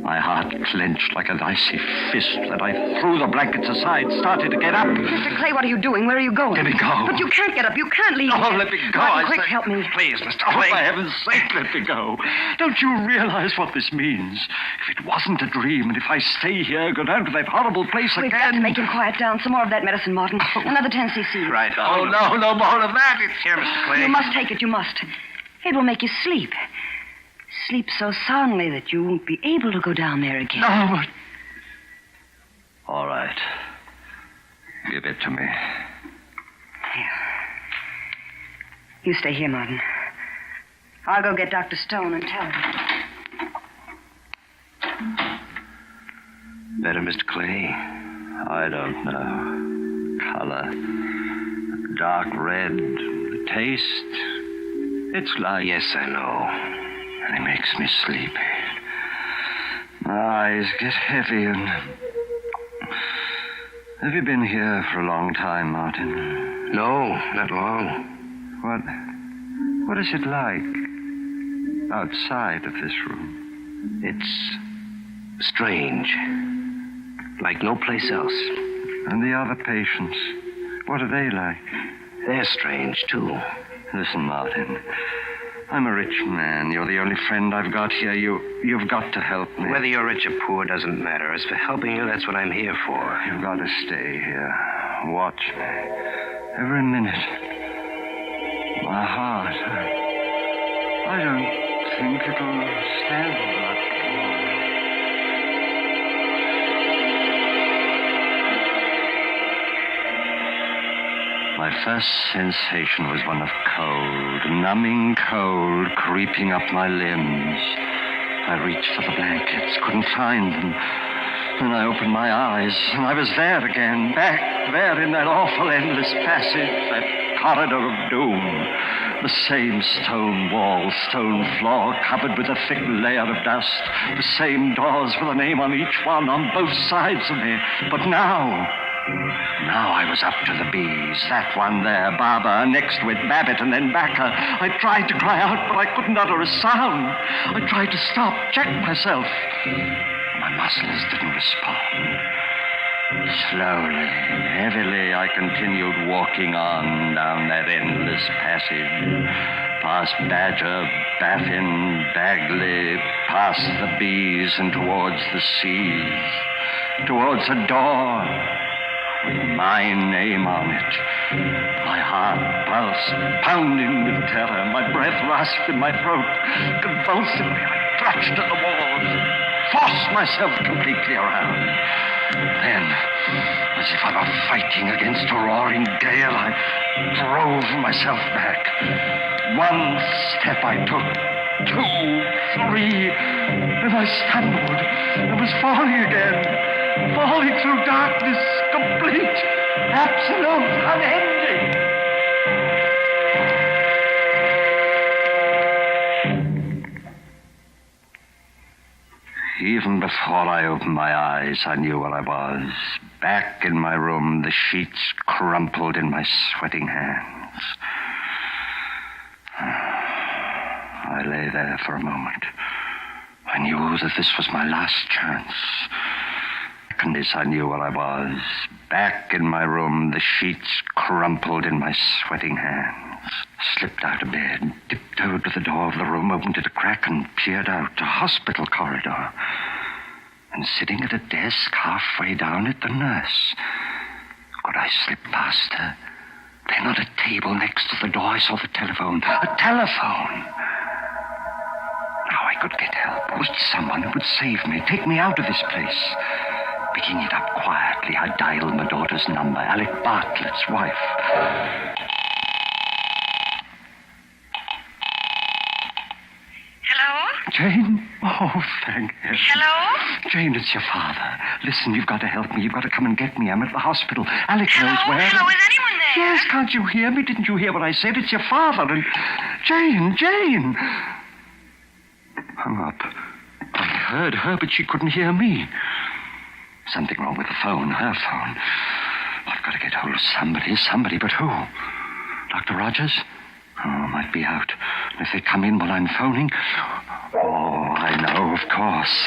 My heart clenched like an icy fist, and I threw the blankets aside, started to get up. Mr. Clay, what are you doing? Where are you going? Let me go. But you can't get up. You can't leave. Oh, let me go. Martin, quick, help me. Please, Mr. Clay. For heaven's sake, let me go. Don't you realize what this means? If it wasn't a dream, and if I stay here, go down to that horrible place We've again... got to make him quiet down. Some more of that medicine, Martin. Another 10 cc. Right. Oh, no more of that. It's here, Mr. Clay. You must take it. You must. It will make you sleep. Sleep so soundly that you won't be able to go down there again. No, but... All right. Give it to me. Here. You stay here, Martin. I'll go get Dr. Stone and tell him. Better, Mr. Clay? I don't know. Color. Dark red. Taste. It's like... Yes, I know. And it makes me sleepy. My eyes get heavy and... Have you been here for a long time, Martin? No, not long. What is it like outside of this room? It's strange. Like no place else. And the other patients, what are they like? They're strange, too. Listen, Martin. I'm a rich man. You're the only friend I've got here. You've got to help me. Whether you're rich or poor doesn't matter. As for helping you, that's what I'm here for. You've got to stay here. Watch me. Every minute. My heart. I don't think it'll stand much more. My first sensation was one of cold, numbing cold, creeping up my limbs. I reached for the blankets, couldn't find them. Then I opened my eyes, and I was there again, back there in that awful endless passage, that corridor of doom. The same stone wall, stone floor, covered with a thick layer of dust. The same doors with a name on each one, on both sides of me. But now I was up to the bees. That one there, Barbara, next to it, Babbitt, and then Backer. I tried to cry out, but I couldn't utter a sound. I tried to stop, check myself. My muscles didn't respond. Slowly, heavily, I continued walking on down that endless passage. Past Badger, Baffin, Bagley, past the bees and towards the seas. Towards a door with my name on it. My heart pulsed, pounding with terror. My breath rasped in my throat. Convulsively, I clutched at the walls, forced myself completely around. Then, as if I were fighting against a roaring gale, I drove myself back. One step I took, 2, 3, and I stumbled and was falling again. Falling through darkness, complete, absolute, unending. Even before I opened my eyes, I knew where I was. Back in my room, the sheets crumpled in my sweating hands. I lay there for a moment. I knew that this was my last chance. And this I knew where I was. Back in my room, the sheets crumpled in my sweating hands. Slipped out of bed, tiptoed to the door of the room, opened it a crack, and peered out, a hospital corridor. And sitting at a desk halfway down it, the nurse. Could I slip past her? Then at a table next to the door, I saw the telephone. A telephone! Now I could get help. Was it someone who would save me, take me out of this place? Picking it up quietly, I dialed my daughter's number, Alec Bartlett's wife. Hello? Jane? Oh, thank heaven. Hello? Jane, it's your father. Listen, you've got to help me. You've got to come and get me. I'm at the hospital. Alec knows where. Hello, is anyone there? Yes, can't you hear me? Didn't you hear what I said? It's your father. And Jane. Hung up. I heard her, but she couldn't hear me. Something wrong with the phone, her phone. I've got to get hold of somebody, but who? Dr. Rogers? Oh, might be out. If they come in while I'm phoning. Oh, I know, of course.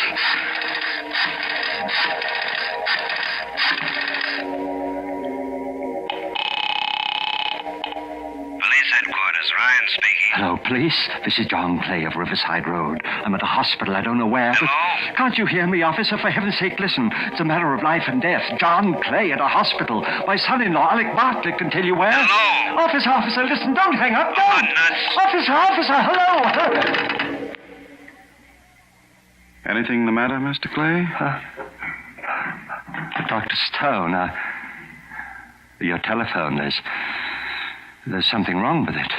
Police headquarters, Ryan speaking. Hello, police. This is John Clay of Riverside Road. I'm at a hospital. I don't know where. Hello? But can't you hear me, officer? For heaven's sake, listen. It's a matter of life and death. John Clay at a hospital. My son-in-law, Alec Bartlett, can tell you where. Hello? Officer, listen. Don't hang up. Don't. Officer, hello. Anything the matter, Mr. Clay? Dr. Stone, your telephone, there's something wrong with it.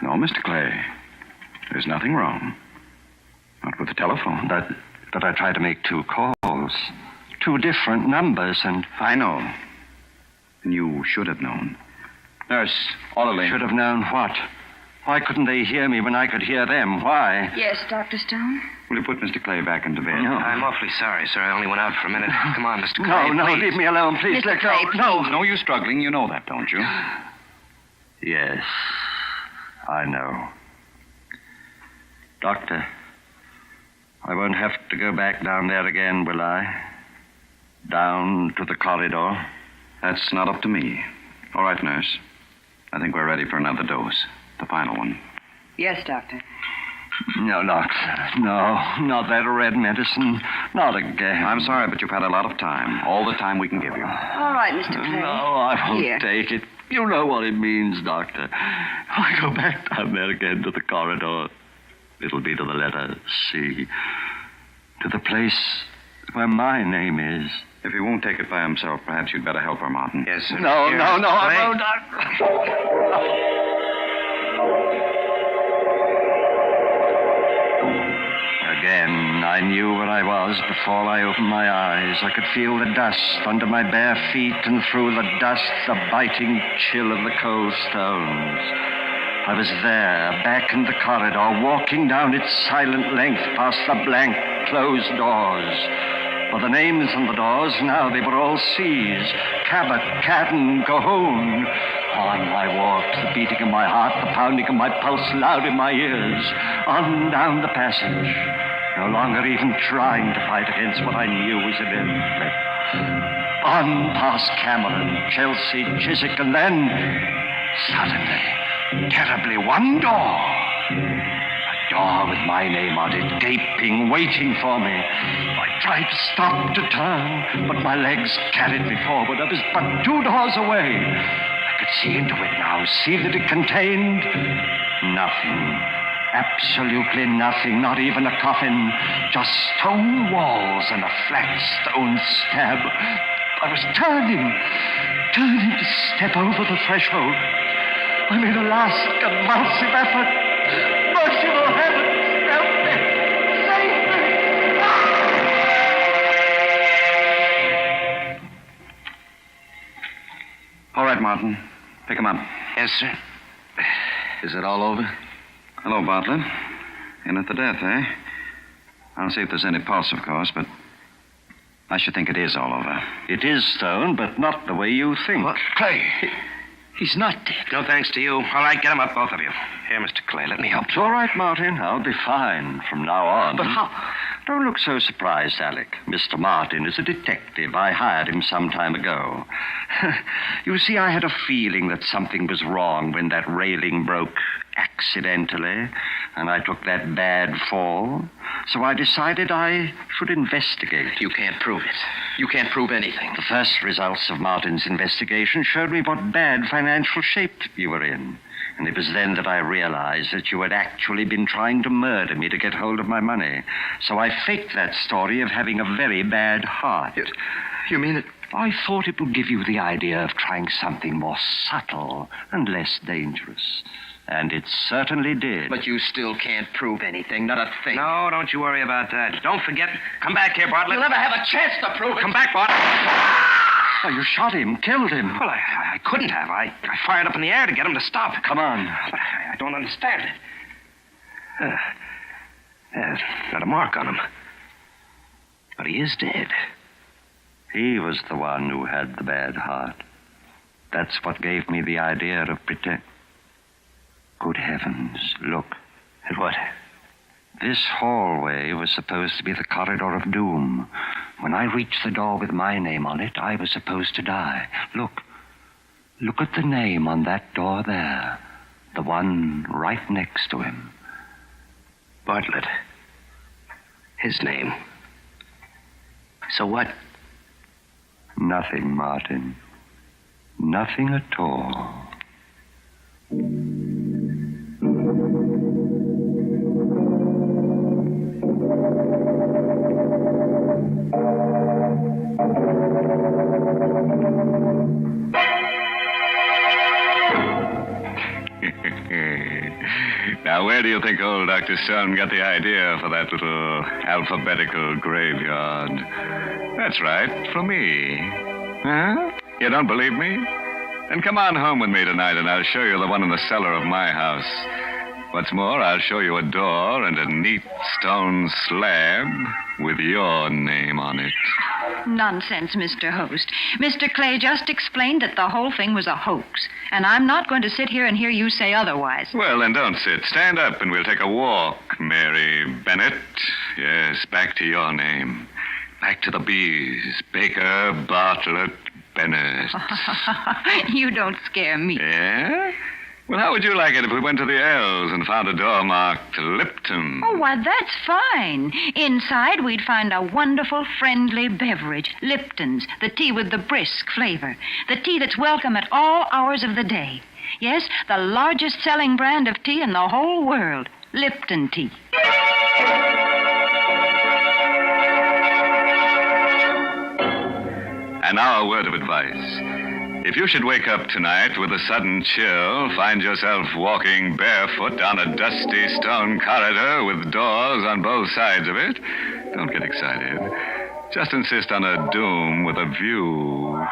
No, Mr. Clay. There's nothing wrong. Not with the telephone. But I tried to make 2 calls. 2 different numbers, and... I know. And you should have known. Nurse, orderly. Should have known what? Why couldn't they hear me when I could hear them? Why? Yes, Dr. Stone? Will you put Mr. Clay back into bed? No. I'm awfully sorry, sir. I only went out for a minute. Come on, Mr. Clay. No, please. leave me alone. Please, Mr. let go. Clay, No. No use struggling. You know that, don't you? Yes, I know. Doctor, I won't have to go back down there again, will I? Down to the corridor? That's not up to me. All right, nurse. I think we're ready for another dose. The final one. Yes, Doctor. No, doctor. No, not that red medicine. Not again. I'm sorry, but you've had a lot of time. All the time we can give you. All right, Mr. Clay. No, I won't Here. take it. You know what it means, doctor. I go back down there again to the corridor. It'll be to the letter C. To the place where my name is. If he won't take it by himself, perhaps you'd better help her, Martin. Yes, sir. No, Here, I Clay. won't. Again, I knew where I was before I opened my eyes. I could feel the dust under my bare feet, and through the dust, the biting chill of the cold stones. I was there, back in the corridor, walking down its silent length past the blank, closed doors. For the names on the doors, now they were all C's. Cabot, Cadden, Cahoon. On I walked, the beating of my heart, the pounding of my pulse loud in my ears. On down the passage, no longer even trying to fight against what I knew was inevitable. On past Cameron, Chelsea, Chiswick, and then, suddenly, terribly, one door. A door with my name on it, gaping, waiting for me. I tried to stop, to turn, but my legs carried me forward. I was but 2 doors away. I could see into it now, see that it contained nothing. Absolutely nothing, not even a coffin. Just stone walls and a flat stone slab. I was turning to step over the threshold. I made a last convulsive effort. Merciful heavens, help me! Save me! All right, Martin. Pick him up. Yes, sir. Is it all over? Hello, Bartlett. In at the death, eh? I'll see if there's any pulse, of course, but I should think it is all over. It is stone, but not the way you think. What? Clay. He's not dead. No thanks to you. All right, get him up, both of you. Here, Mr. Clay, let me help It's you. all right, Martin. I'll be fine from now on. But how? Don't look so surprised, Alec. Mr. Martin is a detective. I hired him some time ago. You see, I had a feeling that something was wrong when that railing broke accidentally, and I took that bad fall. So I decided I should investigate. You can't prove it. You can't prove anything. The first results of Martin's investigation showed me what bad financial shape you were in. And it was then that I realized that you had actually been trying to murder me to get hold of my money. So I faked that story of having a very bad heart. You mean it? I thought it would give you the idea of trying something more subtle and less dangerous. And it certainly did. But you still can't prove anything, not a thing. No, don't you worry about that. Don't forget. Come back here, Bartlett. You'll never have a chance to prove it. Come back, Bartlett. Oh, you shot him, killed him. Well, I couldn't have. I fired up in the air to get him to stop. Come on. But I don't understand it. There's not a mark on him. But he is dead. He was the one who had the bad heart. That's what gave me the idea of Good heavens, look. At what? This hallway was supposed to be the corridor of doom. When I reached the door with my name on it, I was supposed to die. Look. Look at the name on that door there. The one right next to him. Bartlett. His name. So what? Nothing, Martin. Nothing at all. Now, where do you think old Dr. Stone got the idea for that little alphabetical graveyard? That's right, for me. Huh? You don't believe me? Then come on home with me tonight, and I'll show you the one in the cellar of my house. What's more, I'll show you a door and a neat stone slab with your name on it. Nonsense, Mr. Host. Mr. Clay just explained that the whole thing was a hoax, and I'm not going to sit here and hear you say otherwise. Well, then don't sit. Stand up and we'll take a walk, Mary Bennett. Yes, back to your name. Back to the bees. Baker, Bartlett, Bennett. You don't scare me. Yeah? Well, how would you like it if we went to the L's and found a door marked Lipton? Oh, why, that's fine. Inside, we'd find a wonderful, friendly beverage, Lipton's, the tea with the brisk flavor, the tea that's welcome at all hours of the day. Yes, the largest selling brand of tea in the whole world, Lipton tea. And now a word of advice. If you should wake up tonight with a sudden chill, find yourself walking barefoot down a dusty stone corridor with doors on both sides of it, don't get excited. Just insist on a doom with a view.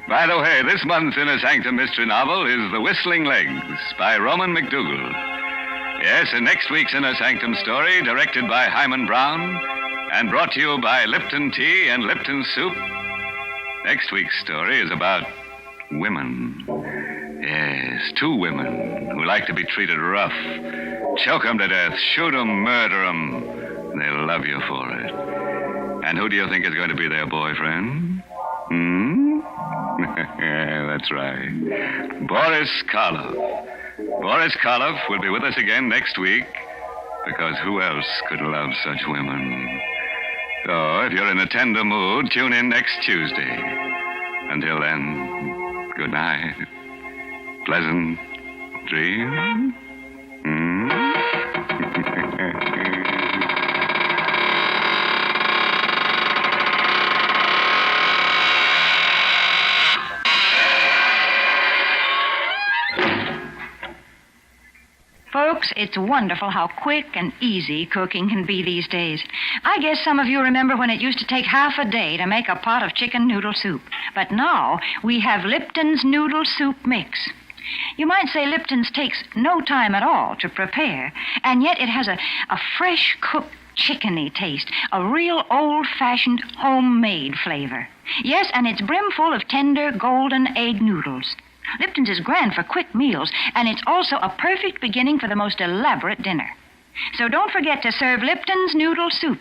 By the way, this month's Inner Sanctum Mystery novel is The Whistling Legs by Roman McDougal. Yes, and next week's Inner Sanctum story, directed by Hyman Brown, and brought to you by Lipton Tea and Lipton Soup. Next week's story is about women. Yes, 2 women who like to be treated rough. Choke 'em to death, shoot 'em, murder 'em. They'll love you for it. And who do you think is going to be their boyfriend? That's right. Boris Karloff. Boris Karloff will be with us again next week, because who else could love such women? So, if you're in a tender mood, tune in next Tuesday. Until then, good night. Pleasant dreams. Folks, it's wonderful how quick and easy cooking can be these days. I guess some of you remember when it used to take half a day to make a pot of chicken noodle soup. But now we have Lipton's Noodle Soup Mix. You might say Lipton's takes no time at all to prepare, and yet it has a fresh cooked chickeny taste, a real old-fashioned homemade flavor. Yes, and it's brimful of tender golden egg noodles. Lipton's is grand for quick meals, and it's also a perfect beginning for the most elaborate dinner. So don't forget to serve Lipton's Noodle Soup.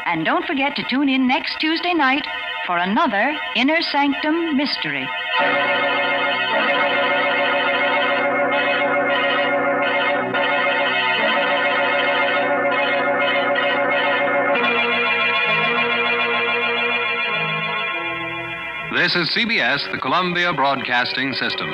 And don't forget to tune in next Tuesday night for another Inner Sanctum Mystery. This is CBS, the Columbia Broadcasting System.